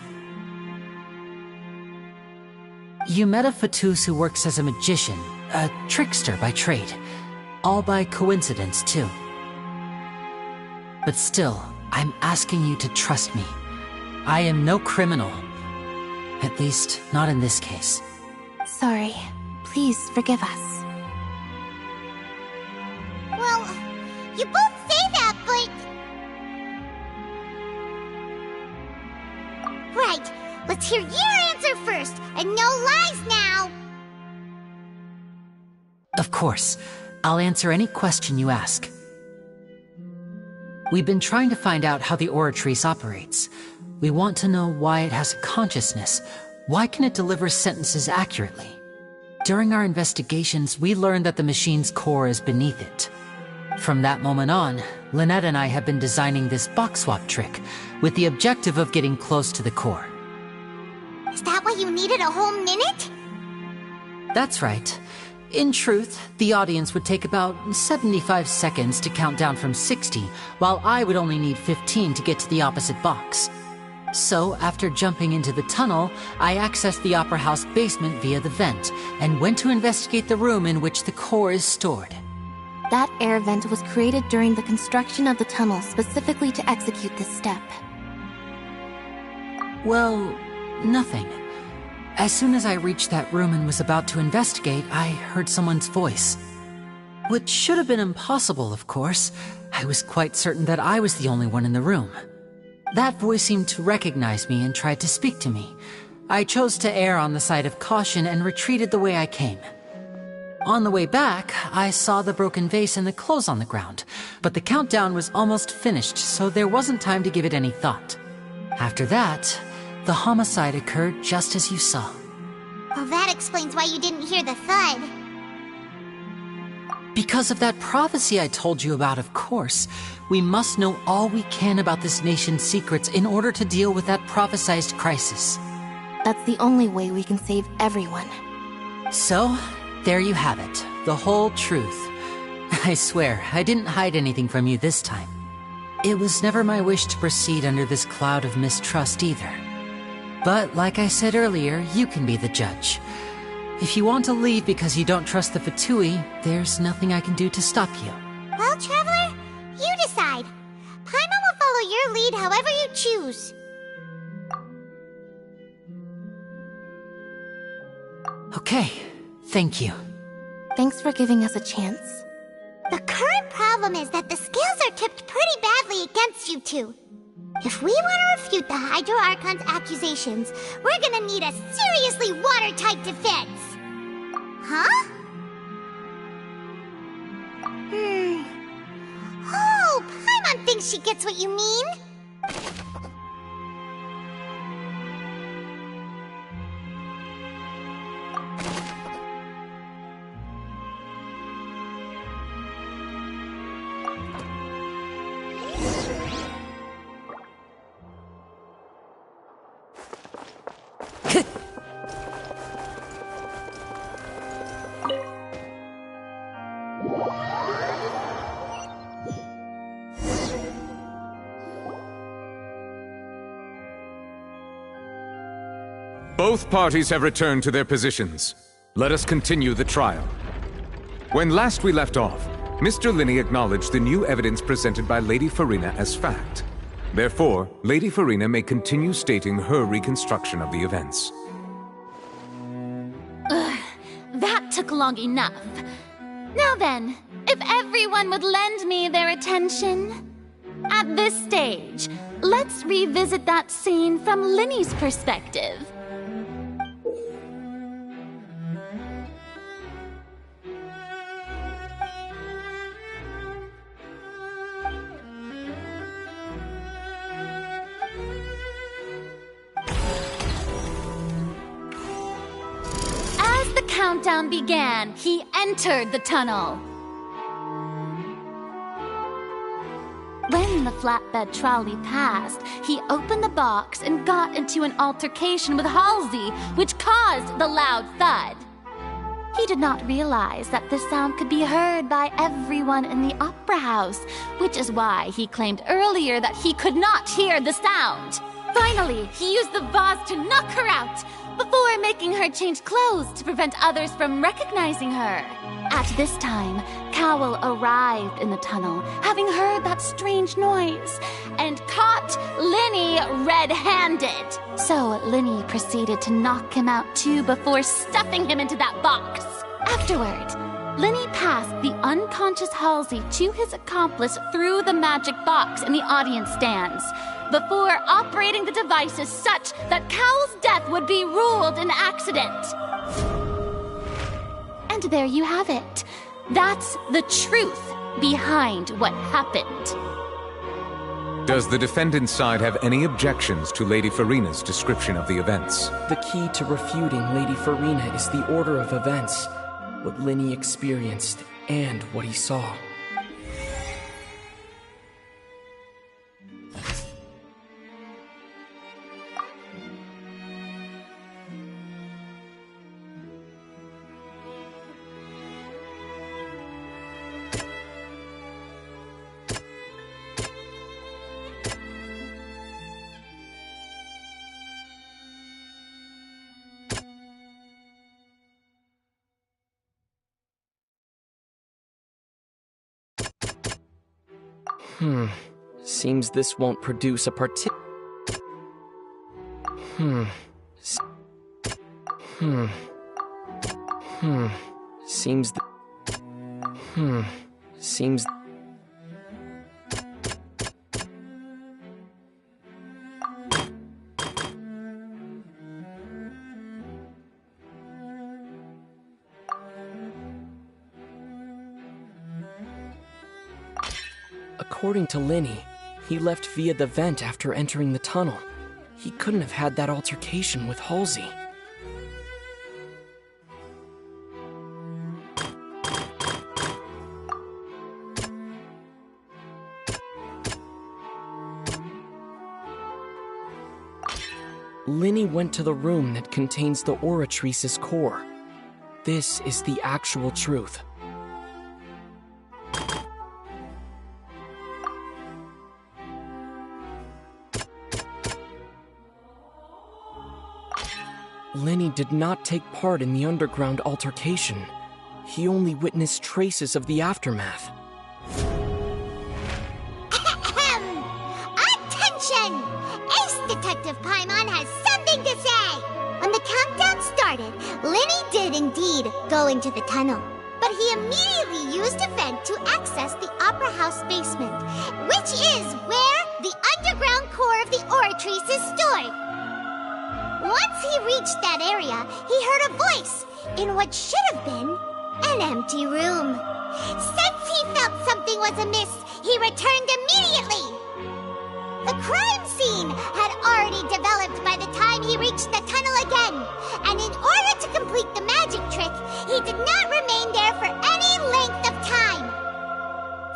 You met a Fatus who works as a magician, a trickster by trade. All by coincidence, too. But still, I'm asking you to trust me. I am no criminal. At least, not in this case. Sorry. Please forgive us. Well, you both say that, but... Right, let's hear your answer first, and no lies now! Of course. I'll answer any question you ask. We've been trying to find out how the Oratrice operates. We want to know why it has a consciousness. Why can it deliver sentences accurately? During our investigations, we learned that the machine's core is beneath it. From that moment on, Lynette and I have been designing this box swap trick, with the objective of getting close to the core. Is that why you needed a whole minute? That's right. In truth, the audience would take about 75 seconds to count down from 60, while I would only need 15 to get to the opposite box. So, after jumping into the tunnel, I accessed the Opera House basement via the vent, and went to investigate the room in which the core is stored. That air vent was created during the construction of the tunnel specifically to execute this step. Well, nothing. As soon as I reached that room and was about to investigate, I heard someone's voice. Which should have been impossible, of course. I was quite certain that I was the only one in the room. That voice seemed to recognize me and tried to speak to me. I chose to err on the side of caution and retreated the way I came. On the way back, I saw the broken vase and the clothes on the ground, but the countdown was almost finished, so there wasn't time to give it any thought. After that, the homicide occurred just as you saw. Well, that explains why you didn't hear the thud. Because of that prophecy I told you about, of course. We must know all we can about this nation's secrets in order to deal with that prophesized crisis. That's the only way we can save everyone. So, there you have it. The whole truth. I swear, I didn't hide anything from you this time. It was never my wish to proceed under this cloud of mistrust either. But, like I said earlier, you can be the judge. If you want to leave because you don't trust the Fatui, there's nothing I can do to stop you. Well, Traveler, you decide. Paimon will follow your lead however you choose. Okay, thank you. Thanks for giving us a chance. The current problem is that the scales are tipped pretty badly against you two. If we want to refute the Hydro Archon's accusations, we're gonna need a seriously watertight defense. Huh? Oh, Paimon thinks she gets what you mean. Both parties have returned to their positions. Let us continue the trial. When last we left off, Mr. Linney acknowledged the new evidence presented by Lady Farina as fact. Therefore, Lady Farina may continue stating her reconstruction of the events. That took long enough. Now then, if everyone would lend me their attention. At this stage, let's revisit that scene from Linney's perspective. As the countdown began, he entered the tunnel. When the flatbed trolley passed, he opened the box and got into an altercation with Halsey, which caused the loud thud. He did not realize that this sound could be heard by everyone in the opera house, which is why he claimed earlier that he could not hear the sound. Finally, he used the vase to knock her out, before making her change clothes to prevent others from recognizing her. At this time, Cowell arrived in the tunnel, having heard that strange noise, and caught Linney red-handed. So Linney proceeded to knock him out too before stuffing him into that box. Afterward, Linney passed the unconscious Halsey to his accomplice through the magic box in the audience stands, before operating the devices such that Cowell's death would be ruled an accident. And there you have it. That's the truth behind what happened. Does the defendant's side have any objections to Lady Farina's description of the events? The key to refuting Lady Farina is the order of events, what Linney experienced and what he saw. Seems this won't produce a Seems According to Linney, he left via the vent after entering the tunnel. He couldn't have had that altercation with Halsey. Linney went to the room that contains the Oratrice's core. This is the actual truth. Linney did not take part in the underground altercation. He only witnessed traces of the aftermath. Attention! Ace Detective Paimon has something to say! When the countdown started, Linney did indeed go into the tunnel. But he immediately used a vent to access the Opera House basement, which is where the underground core of the Oratrice is stored. Once he reached that area, he heard a voice in what should have been an empty room. Since he felt something was amiss, he returned immediately. The crime scene had already developed by the time he reached the tunnel again, and in order to complete the magic trick, he did not remain there for any length of time.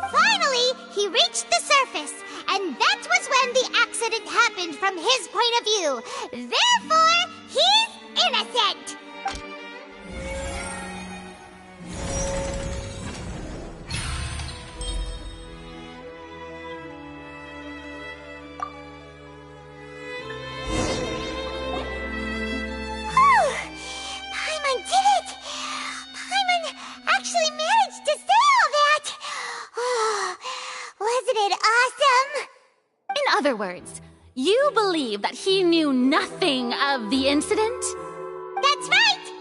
Finally, he reached the surface, and that was when the accident happened from his point of view. Therefore, he's innocent! other words, you believe that he knew nothing of the incident? That's right!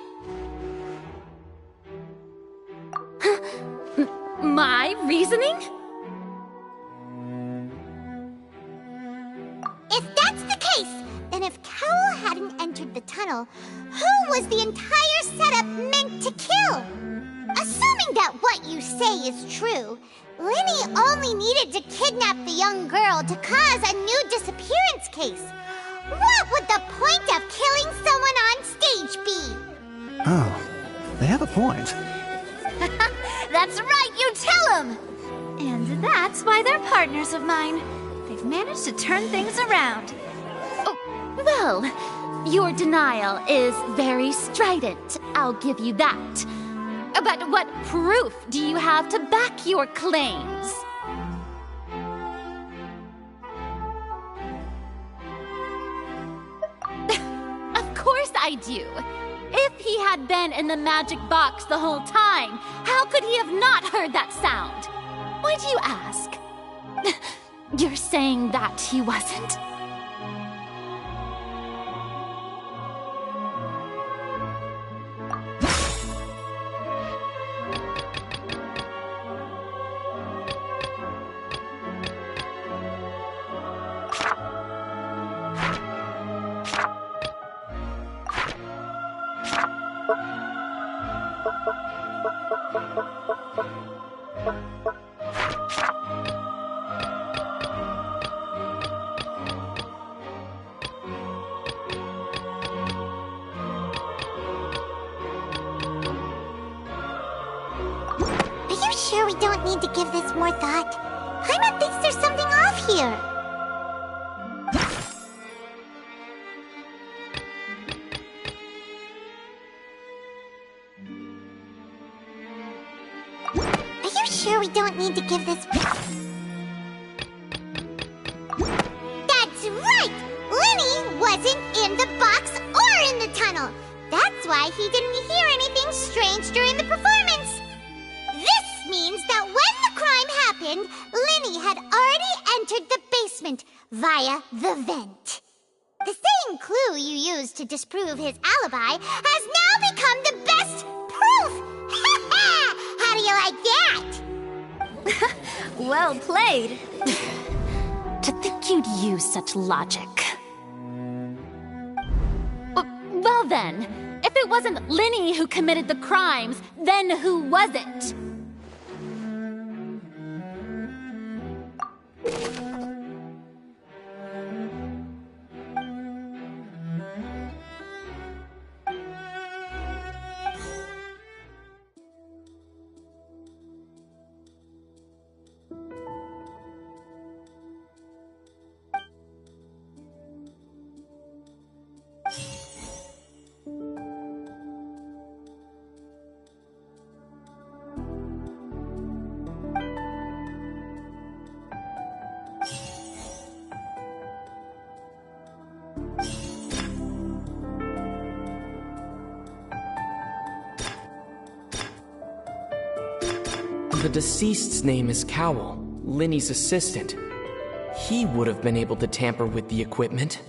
My reasoning? If that's the case, then if Cowell hadn't entered the tunnel, who was the entire setup meant to kill? Assuming that what you say is true, Linny only needed to kidnap the young girl to cause a new disappearance case. What would the point of killing someone on stage be? Oh, they have a point. That's right, you tell him! And that's why they're partners of mine. They've managed to turn things around. Oh, well, your denial is very strident, I'll give you that. But what proof do you have to back your claims? Of course I do. If he had been in the magic box the whole time, how could he have not heard that sound? Why do you ask? You're saying that he wasn't? Sure we don't need to give this more thought? Paimon thinks there's something off here. Are you sure we don't need to give this... That's right! Linny wasn't in the box or in the tunnel. That's why he didn't hear anything strange during the performance. This means that when the crime happened, Linny had already entered the basement via the vent. The same clue you used to disprove his alibi has now become the best proof! How do you like that? Well played. To think you'd use such logic. Well then, if it wasn't Linny who committed the crimes, then who was it? The deceased's name is Cowell, Linny's assistant. He would have been able to tamper with the equipment.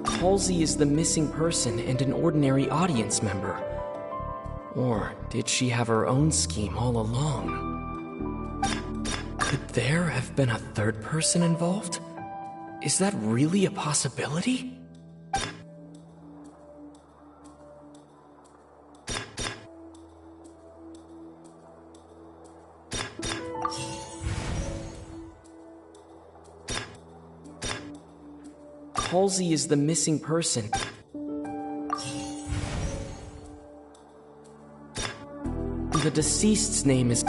Halsey is the missing person and an ordinary audience member. Or did she have her own scheme all along? Could there have been a third person involved? Is that really a possibility? Halsey is the missing person. The deceased's name is...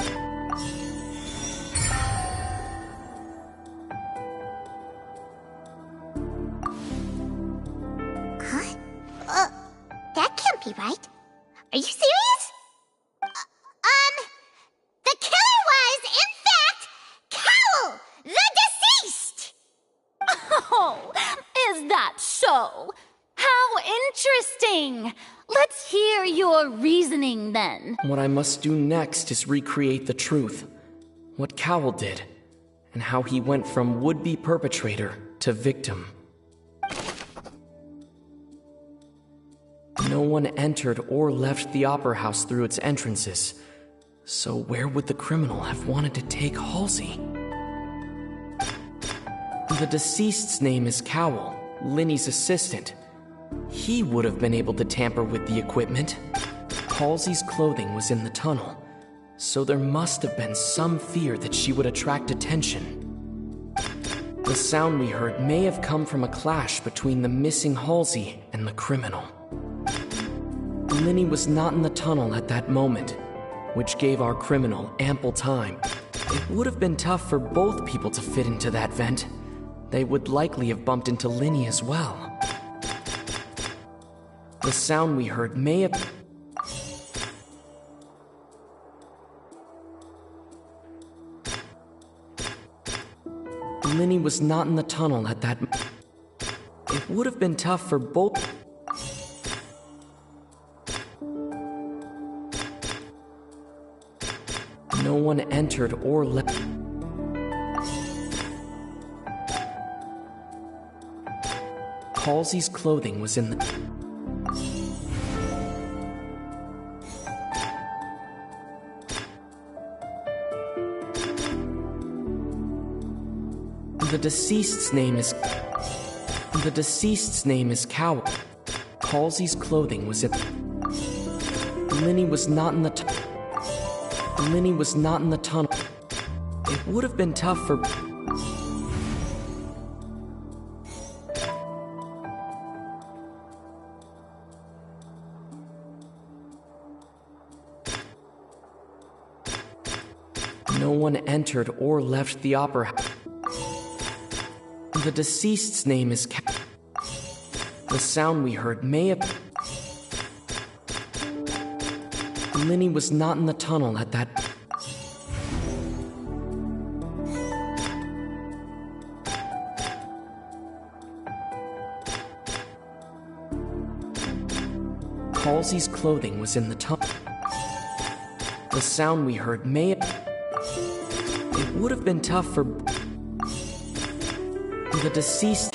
Huh? That can't be right. Are you serious? The killer was, in fact, Cowell, the deceased! Oh, is that so? How interesting! Let's hear your reasoning then. What I must do next is recreate the truth. What Cowell did. and how he went from would-be perpetrator to victim. No one entered or left the Opera House through its entrances, so where would the criminal have wanted to take Halsey? The deceased's name is Cowell, Linny's assistant. He would have been able to tamper with the equipment. Halsey's clothing was in the tunnel, so there must have been some fear that she would attract attention. The sound we heard may have come from a clash between the missing Halsey and the criminal. Linny was not in the tunnel at that moment, which gave our criminal ample time. It would have been tough for both people to fit into that vent. They would likely have bumped into Linny as well. The sound we heard may have... Linny was not in the tunnel at that... It would have been tough for both... No one entered or left... Halsey's clothing was in the... The deceased's name is... The deceased's name is Cowell. Halsey's clothing was in... Linny was not in the... Linny was not in the tunnel. It would have been tough for... No one entered or left the Opera House. The deceased's name is The sound we heard may have... Linny was not in the tunnel at that... Halsey's clothing was in the tunnel. The sound we heard may have... It would have been tough for... The deceased...